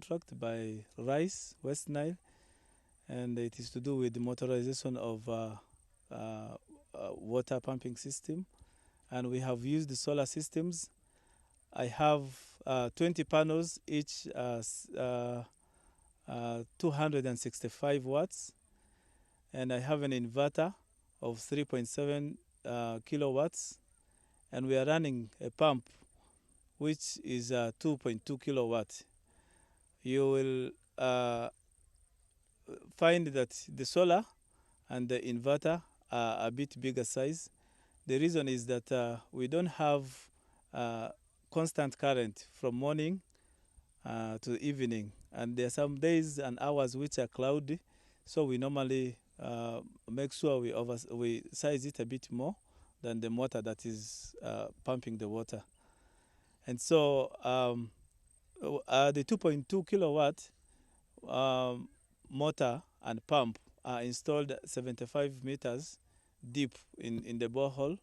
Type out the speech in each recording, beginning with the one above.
contract by Rice, West Nile, and it is to do with the motorization of water pumping system. And we have used the solar systems. I have 20 panels, each 265 watts, and I have an inverter of 3.7 kilowatts, and we are running a pump which is 2.2 kilowatts. You will find that the solar and the inverter are a bit bigger size. The reason is that we don't have constant current from morning to evening, and there are some days and hours which are cloudy, so we normally make sure we size it a bit more than the motor that is pumping the water. And so the 2.2 kilowatt motor and pump are installed 75 meters deep in the borehole,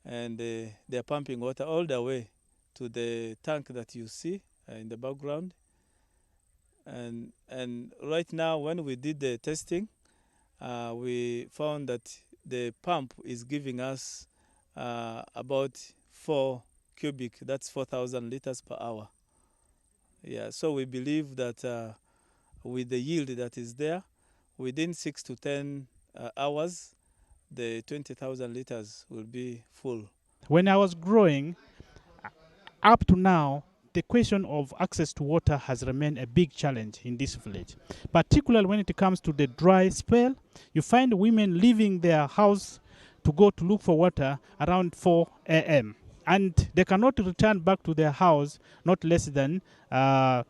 and they're pumping water all the way to the tank that you see in the background. And right now, when we did the testing, we found that the pump is giving us about 4 cubic, that's 4,000 liters per hour. Yeah, so we believe that with the yield that is there, within 6 to 10 hours, the 20,000 liters will be full. When I was growing, up to now, the question of access to water has remained a big challenge in this village. Particularly when it comes to the dry spell, you find women leaving their house to go to look for water around 4 a.m. And they cannot return back to their house not less than 8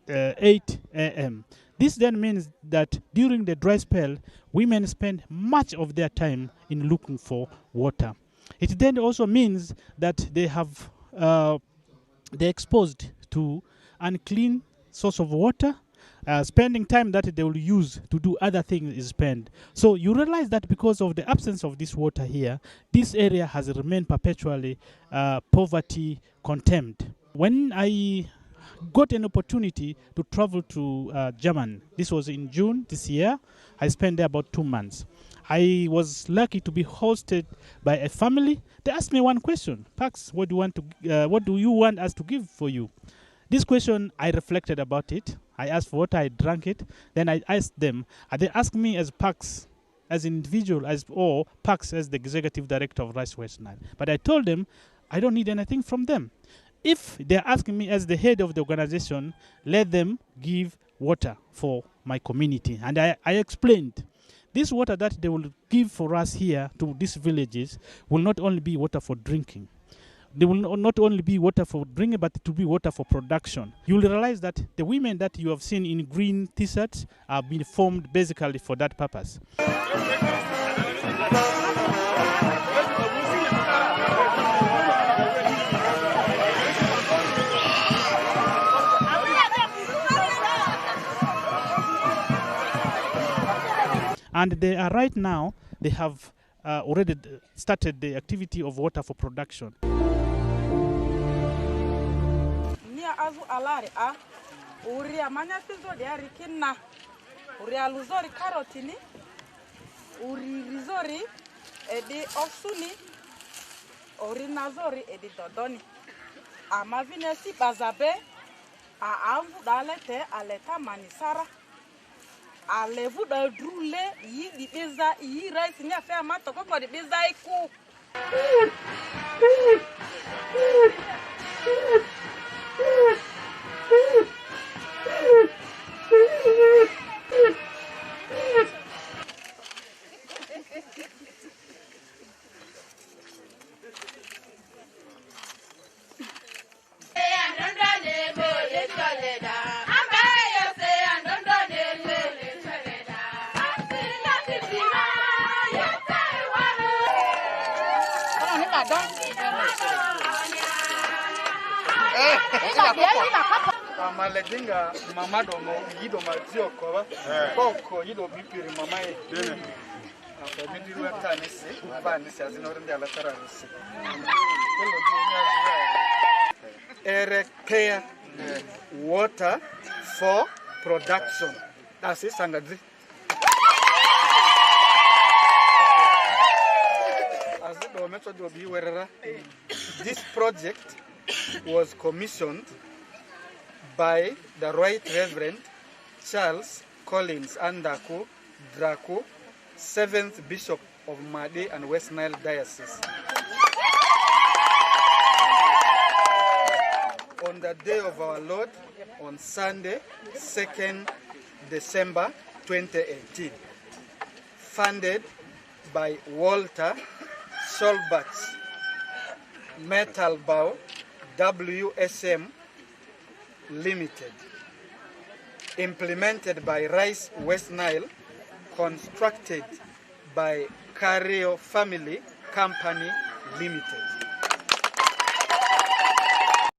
a.m. This then means that during the dry spell, women spend much of their time in looking for water. It then also means that they have they're exposed to unclean source of water. Spending time that they will use to do other things is spent. So you realize that because of the absence of this water here, this area has remained perpetually poverty contempt. When I got an opportunity to travel to Germany, this was in June this year, I spent there about 2 months. I was lucky to be hosted by a family. They asked me one question: Pax, what do you want us to give for you? This question, I reflected about it. I asked for water, I drank it. Then I asked them, they asked me as Pax, as an individual, or Pax as the executive director of Rice West Nile. But I told them, I don't need anything from them. If they're asking me as the head of the organization, let them give water for my community. And I explained, this water that they will give for us here to these villages will not only be water for drinking. They will not only be water for drinking, but to be water for production. You will realize that the women that you have seen in green t-shirts are being formed basically for that purpose. And they are right now, they have already started the activity of water for production. Alevu da drule yi di beza yi rice nya fe amato ko di beza iku. Amaledinga mama domo yido mazio koba koko yido bipiri mama e afa bidiru atanisi abanisi azinorinde alatarasi ere kea water for production. That's it, Sangadri. This project was commissioned by the Right Reverend Charles Collins Andaku Draku, 7th Bishop of Madi and West Nile Diocese. On the day of our Lord, on Sunday, 2nd December 2018, funded by Walter Solbach's Metal Bow WSM Limited, implemented by Rice West Nile, constructed by Cario Family Company Limited.